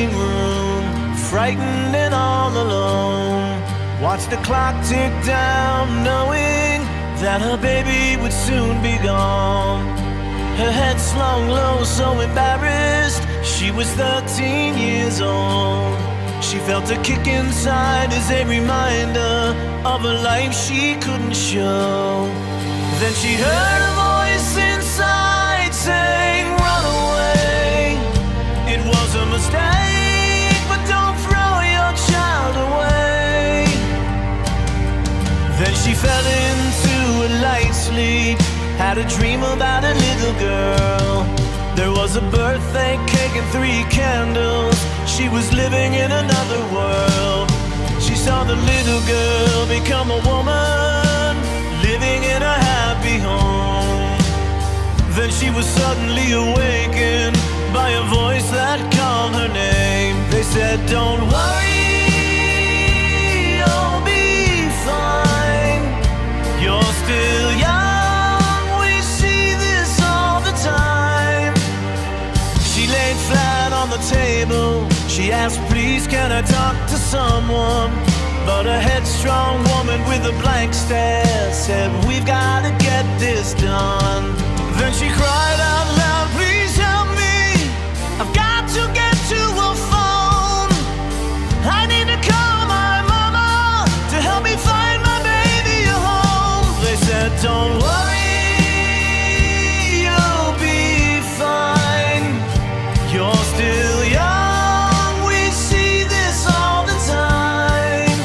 waiting room, frightened and all alone. Watched the clock tick down, knowing that her baby would soon be gone. Her head slung low, so embarrassed. She was 13 years old. She felt a kick inside as a reminder of a life she couldn't show. Then she heard a voice inside saying, "Run away. It was a mistake, but don't throw your child away." Then she fell into a light sleep, had a dream about a little girl. There was a birthday cake and 3 candles. She was living in another world. She saw the little girl become a woman, living in a happy home. Then she was suddenly awakened by a voice that called her name. They said, "Don't worry, you'll be fine. You're still young, we see this all the time." She laid flat on the table. She asked, "Please, can I talk to someone?" But a headstrong woman with a blank stare said, "We've got to get this done." Then she cried out loud, "Please help me. I've got to get to a phone. I need to call my mama to help me find my baby a home." They said, "Don't worry, you'll be fine. You're still young, we see this all the time."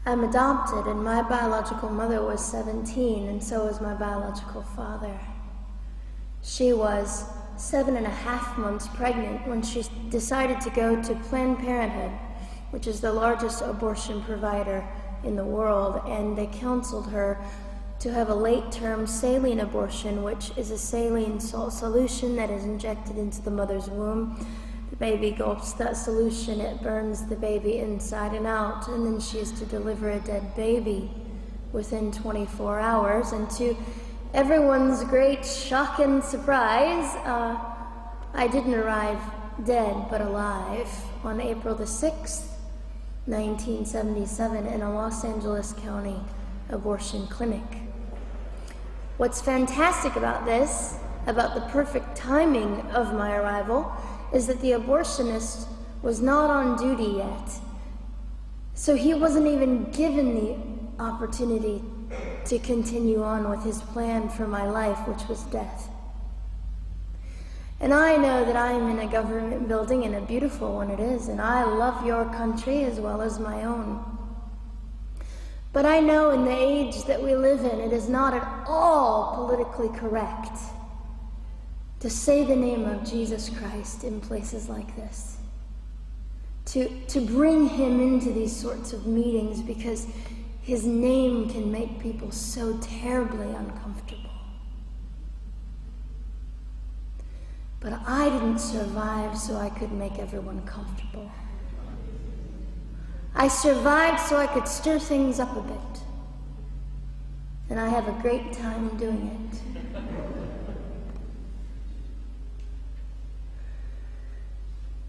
I'm adopted, and my biological mother was 17, and so was my biological father. She was 7.5 months pregnant when she decided to go to Planned Parenthood, which is the largest abortion provider in the world, and they counseled her to have a late-term saline abortion, which is a saline salt solution that is injected into the mother's womb. The baby gulps that solution, it burns the baby inside and out, and then she is to deliver a dead baby within 24 hours. And to everyone's great shock and surprise, I didn't arrive dead but alive on April the 6th, 1977 in a Los Angeles County abortion clinic. What's fantastic about this, about the perfect timing of my arrival, is that the abortionist was not on duty yet. So he wasn't even given the opportunity to continue on with his plan for my life, which was death. And I know that I am in a government building, and a beautiful one it is, and I love your country as well as my own. But I know in the age that we live in, it is not at all politically correct to say the name of Jesus Christ in places like this. To bring him into these sorts of meetings, because his name can make people so terribly uncomfortable. But I didn't survive so I could make everyone comfortable. I survived so I could stir things up a bit. And I have a great time doing it.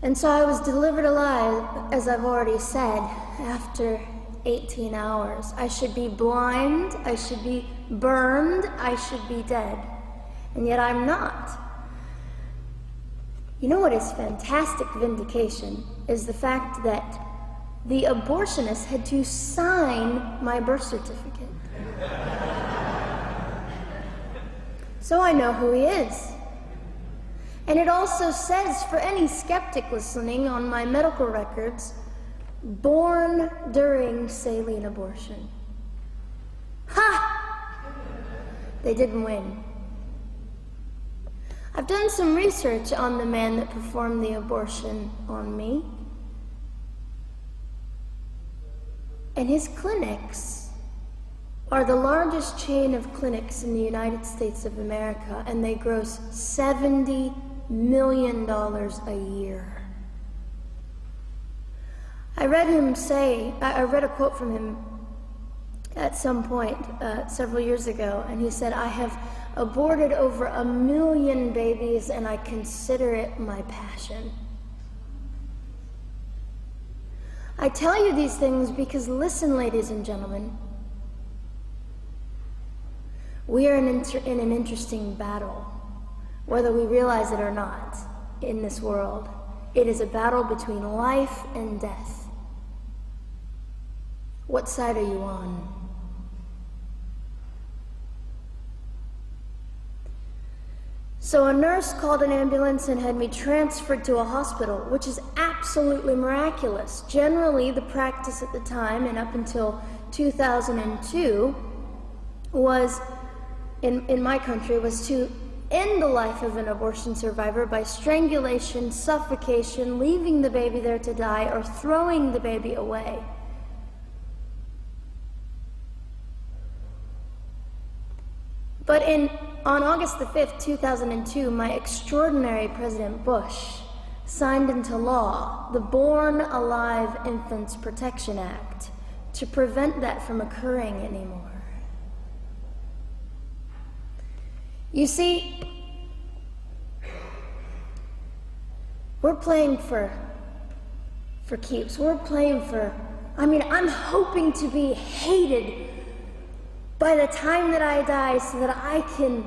And so I was delivered alive, as I've already said, after 18 hours. I should be blind, I should be burned, I should be dead. And yet I'm not. You know what is fantastic vindication is the fact that the abortionist had to sign my birth certificate. So I know who he is. And it also says, for any skeptic listening, on my medical records, born during saline abortion. Ha! They didn't win. I've done some research on the man that performed the abortion on me. And his clinics are the largest chain of clinics in the United States of America, and they gross $70 million a year. I read a quote from him at some point several years ago, and he said, "I have aborted over 1 million babies, and I consider it my passion." I tell you these things because, listen, ladies and gentlemen, we are in an interesting battle, whether we realize it or not, in this world. It is a battle between life and death. What side are you on? So a nurse called an ambulance and had me transferred to a hospital, which is absolutely miraculous. Generally, the practice at the time, and up until 2002, was, in my country, was to end the life of an abortion survivor by strangulation, suffocation, leaving the baby there to die, or throwing the baby away. But on August the 5th, 2002, my extraordinary President Bush signed into law the Born Alive Infants Protection Act to prevent that from occurring anymore. You see, we're playing for keeps. We're playing for, I'm hoping to be hated by the time that I die so that I can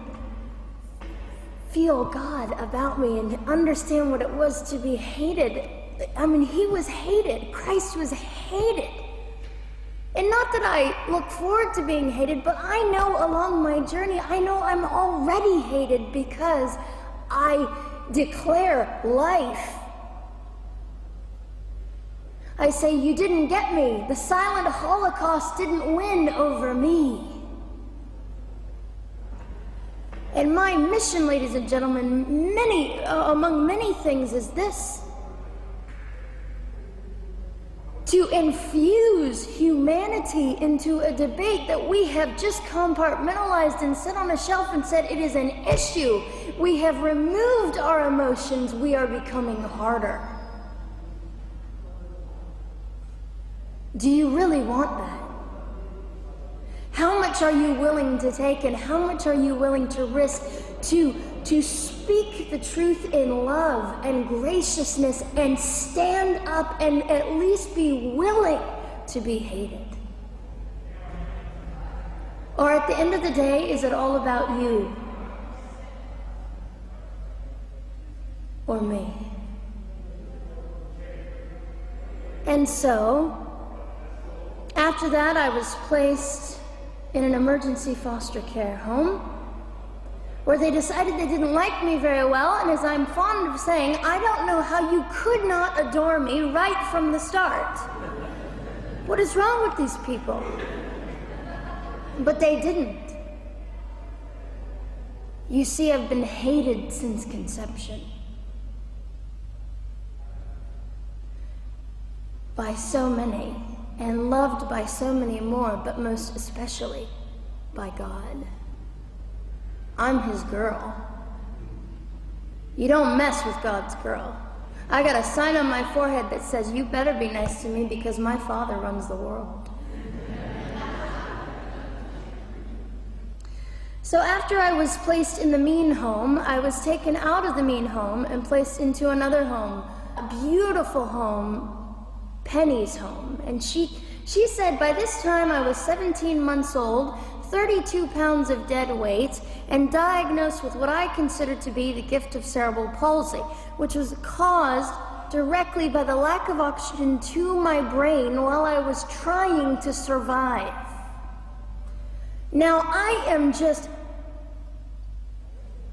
feel God about me and understand what it was to be hated. He was hated. Christ was hated. And not that I look forward to being hated, but I know along my journey, I know I'm already hated because I declare life. I say, you didn't get me. The silent Holocaust didn't win over me. And my mission, ladies and gentlemen, among many things, is this: to infuse humanity into a debate that we have just compartmentalized and set on a shelf and said it is an issue. We have removed our emotions. We are becoming harder. Do you really want that? How much are you willing to take, and how much are you willing to risk to speak the truth in love and graciousness and stand up and at least be willing to be hated? Or at the end of the day, is it all about you or me? And so, after that, I was placed in an emergency foster care home where they decided they didn't like me very well, and as I'm fond of saying, I don't know how you could not adore me right from the start. What is wrong with these people? But they didn't. You see, I've been hated since conception by so many, and loved by so many more, but most especially by God. I'm his girl. You don't mess with God's girl. I got a sign on my forehead that says, you better be nice to me because my father runs the world. So after I was placed in the mean home, I was taken out of the mean home and placed into another home, a beautiful home, Penny's home. And she said by this time I was 17 months old, 32 pounds of dead weight, and diagnosed with what I considered to be the gift of cerebral palsy, which was caused directly by the lack of oxygen to my brain while I was trying to survive. Now, I am just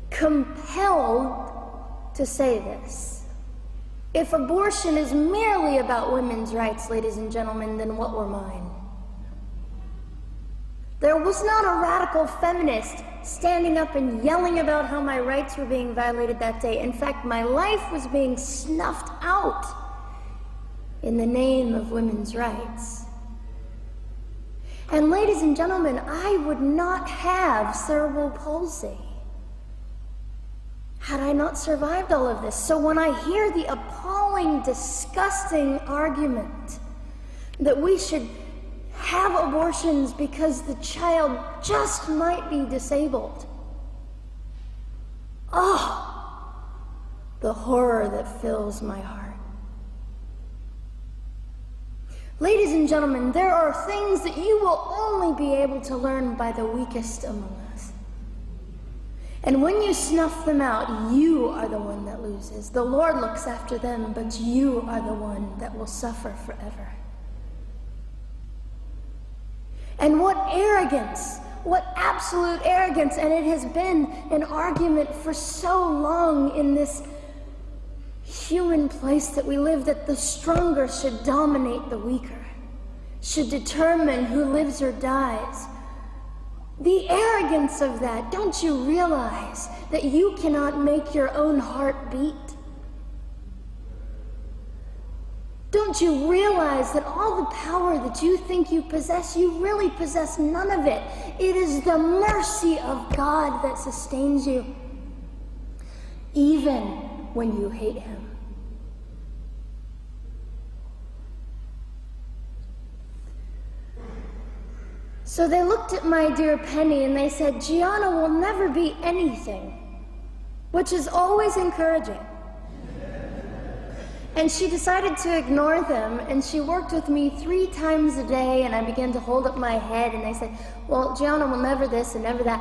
compelled to say this. If abortion is merely about women's rights, ladies and gentlemen, then what were mine? There was not a radical feminist standing up and yelling about how my rights were being violated that day. In fact, my life was being snuffed out in the name of women's rights. And ladies and gentlemen, I would not have cerebral palsy had I not survived all of this. So when I hear the appalling, disgusting argument that we should have abortions because the child just might be disabled, oh, the horror that fills my heart. Ladies and gentlemen, there are things that you will only be able to learn by the weakest among us. And when you snuff them out, you are the one that loses. The Lord looks after them, but you are the one that will suffer forever. And what arrogance, what absolute arrogance, and it has been an argument for so long in this human place that we live, that the stronger should dominate the weaker, should determine who lives or dies. The arrogance of that, don't you realize that you cannot make your own heart beat? Don't you realize that all the power that you think you possess, you really possess none of it? It is the mercy of God that sustains you, even when you hate Him. So they looked at my dear Penny and they said, Gianna will never be anything, which is always encouraging. And she decided to ignore them, and she worked with me 3 times a day, and I began to hold up my head, and they said, well, Gianna will never this and never that.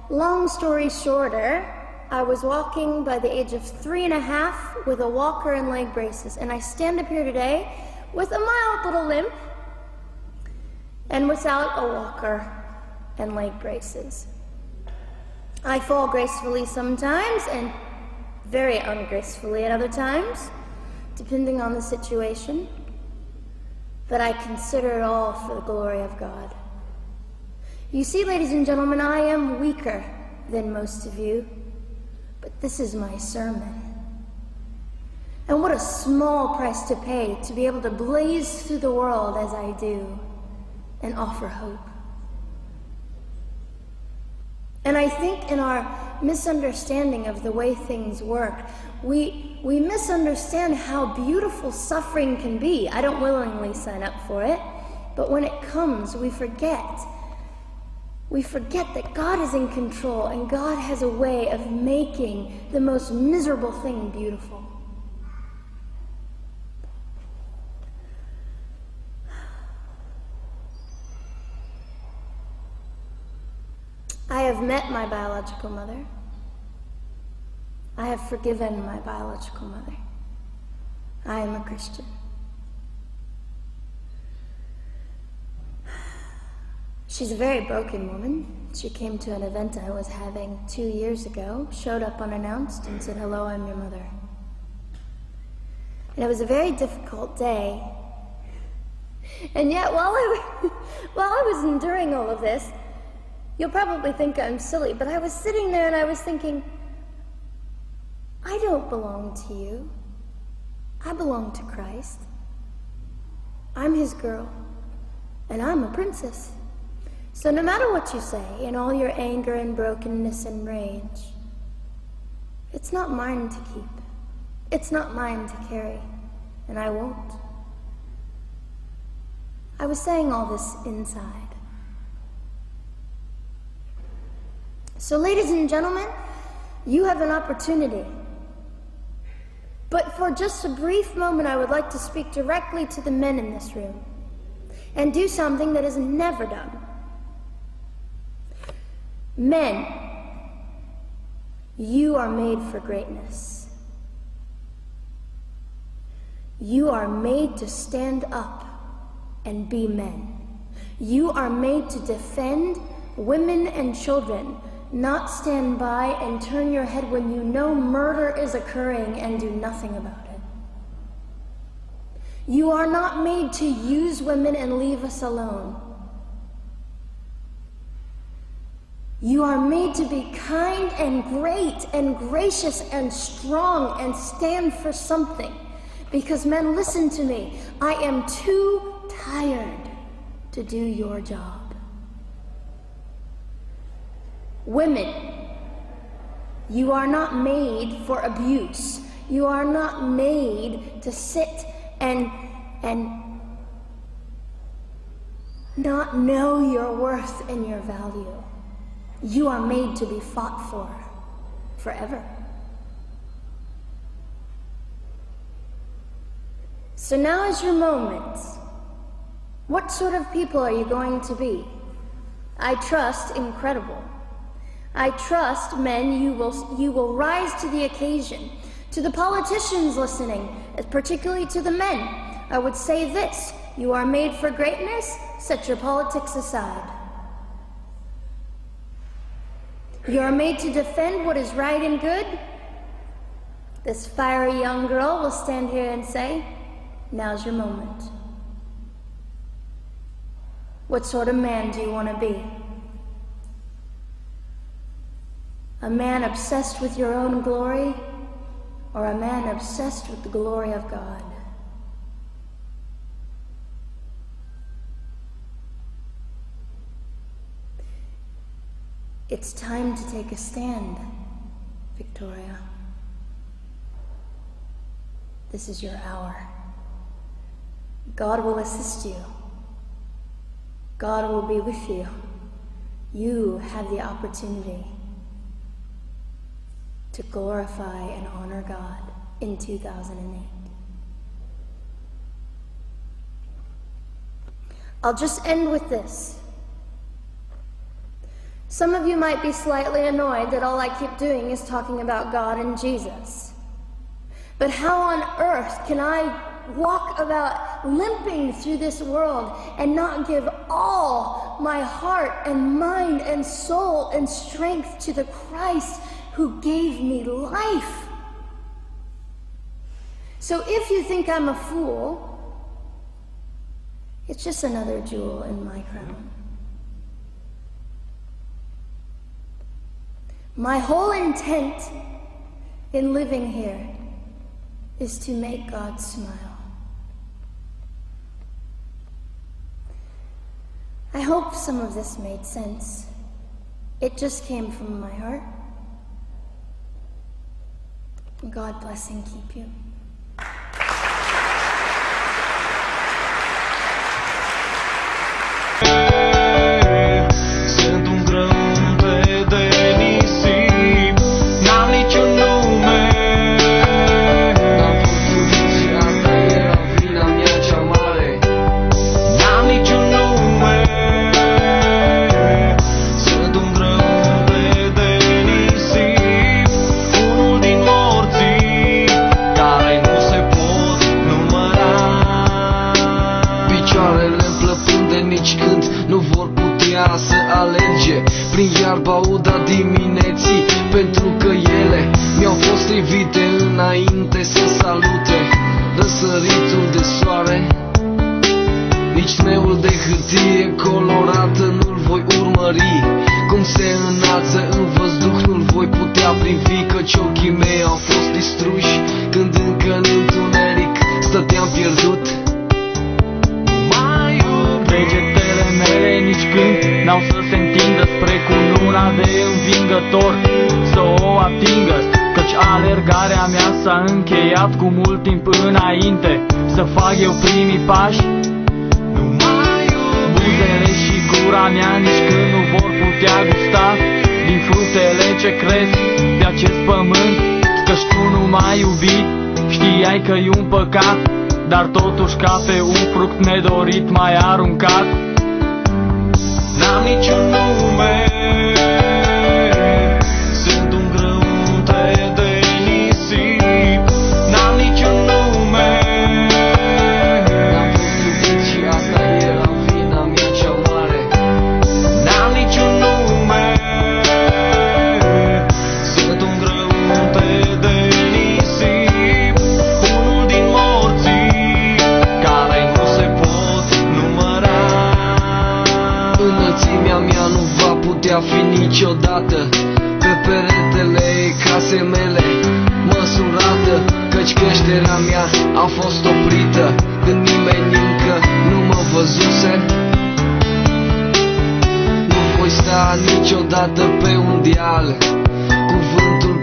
Long story shorter, I was walking by the age of 3.5 with a walker and leg braces, and I stand up here today with a mild little limp and without a walker and leg braces. I fall gracefully sometimes and very ungracefully at other times, depending on the situation, but I consider it all for the glory of God. You see, ladies and gentlemen, I am weaker than most of you, but this is my sermon. And what a small price to pay to be able to blaze through the world as I do and offer hope. And I think in our misunderstanding of the way things work, we misunderstand how beautiful suffering can be. I don't willingly sign up for it, but when it comes, we forget. We forget that God is in control, and God has a way of making the most miserable thing beautiful. I have met my biological mother. I have forgiven my biological mother. I am a Christian. She's a very broken woman. She came to an event I was having 2 years ago, showed up unannounced, and said, hello, I'm your mother. And it was a very difficult day. And yet, while I was enduring all of this, you'll probably think I'm silly, but I was sitting there and I was thinking, I don't belong to you. I belong to Christ. I'm His girl, and I'm a princess. So no matter what you say, in all your anger and brokenness and rage, It's not mine to keep. It's not mine to carry, and I won't. I was saying all this inside. So, ladies and gentlemen, you have an opportunity. But for just a brief moment, I would like to speak directly to the men in this room and do something that is never done. Men, you are made for greatness. You are made to stand up and be men. You are made to defend women and children, not stand by and turn your head when you know murder is occurring and do nothing about it. You are not made to use women and leave us alone. You are made to be kind and great and gracious and strong and stand for something. Because men, listen to me, I am too tired to do your job. Women, you are not made for abuse. You are not made to sit and not know your worth and your value. You are made to be fought for forever. So now is your moment. What sort of people are you going to be? I trust incredible. I trust, men, you will rise to the occasion. To the politicians listening, particularly to the men, I would say this: you are made for greatness, set your politics aside. You are made to defend what is right and good. This fiery young girl will stand here and say, now's your moment. What sort of man do you want to be? A man obsessed with your own glory, or a man obsessed with the glory of God? It's time to take a stand, Victoria. This is your hour. God will assist you. God will be with you. You have the opportunity to glorify and honor God in 2008. I'll just end with this. Some of you might be slightly annoyed that all I keep doing is talking about God and Jesus. But how on earth can I walk about limping through this world and not give all my heart and mind and soul and strength to the Christ who gave me life? So if you think I'm a fool, it's just another jewel in my crown. My whole intent in living here is to make God smile. I hope some of this made sense. It just came from my heart. God bless and keep you. Sunt un grăunte de nisip, n-am niciun nume. N-am putut și asta era vina mea cea mare. N-am niciun nume. Sunt un grăunte de nisip, unul din morții care nu se pot număra. Picioarele-mi plăpânde nici când nu vor putea să alerge prin iarba uda dimineții, pentru că ele mi-au fost evite înainte să salute răsăritul de soare. Nici sneul de hârtie colorată nu-l voi urmări, cum se înalță în văzduh nu-l voi putea privi, căci ochii mei au fost distruși când încă în întuneric stăteam pierdut. Degetele mele nici când n-au să se întindă spre cununa de învingător, să o atingă, că Căci alergarea mea s-a încheiat cu mult timp înainte să fac eu primii pași. Buzele și gura mea nici când nu vor putea gusta din fructele ce cresc pe acest pământ. Căci tu nu m-ai iubit, știai că-i un păcat, dar totuși ca pe un fruct nedorit m-ai aruncat. N-am niciun nume, sunt un grăunte de nisip. N-am niciun nume, N-am fost iubit și asta era vina mea cea mare. n-am niciun nume, sunt un grăunte de nisip. Unul din morții care nu se pot număra. Înălțimea mea nu va putea fi niciodată pe peretele casei mele măsurată, căci creșterea mea a fost oprită când nimeni încă nu mă văzuse. Nu voi sta niciodată pe un deal cu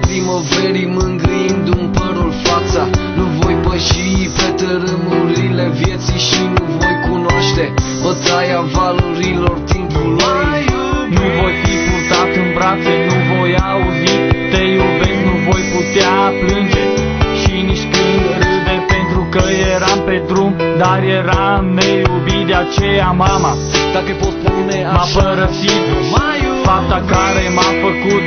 primăverii mângâindu-mi părul fața. Nu voi păși pe tărâmurile vieții și nu voi cunoaște bătaia valurilor timpului. Nu voi fi purtat în brațe, nu voi auzi te iubesc, nu voi putea plânge și nici când râde, pentru că eram pe drum, dar eram neiubit. De aceea mama, Dacă poți spune m-a așa, părăsit, fata care m-a făcut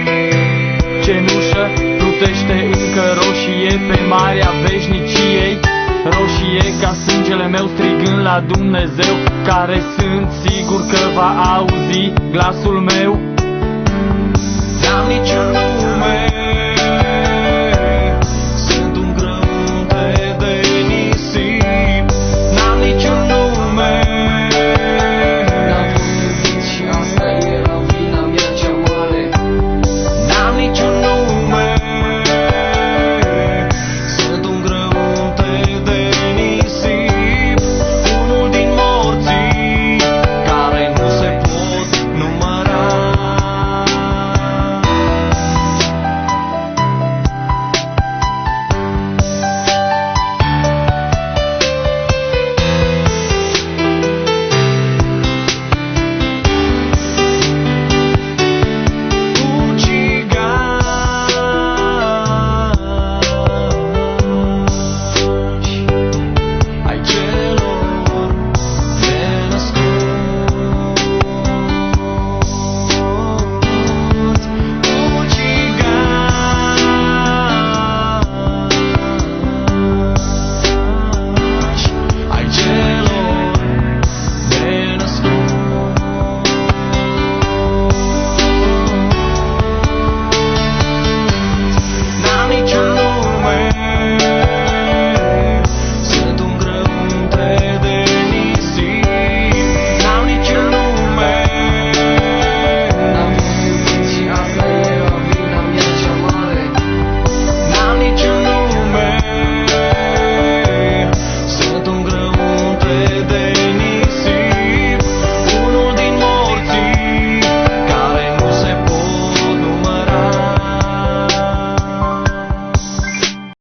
cenușă plutește încă roșie pe marea veșniciei. Roșie ca sângele meu strigând la Dumnezeu, care sunt sigur că va auzi glasul meu. N-am niciun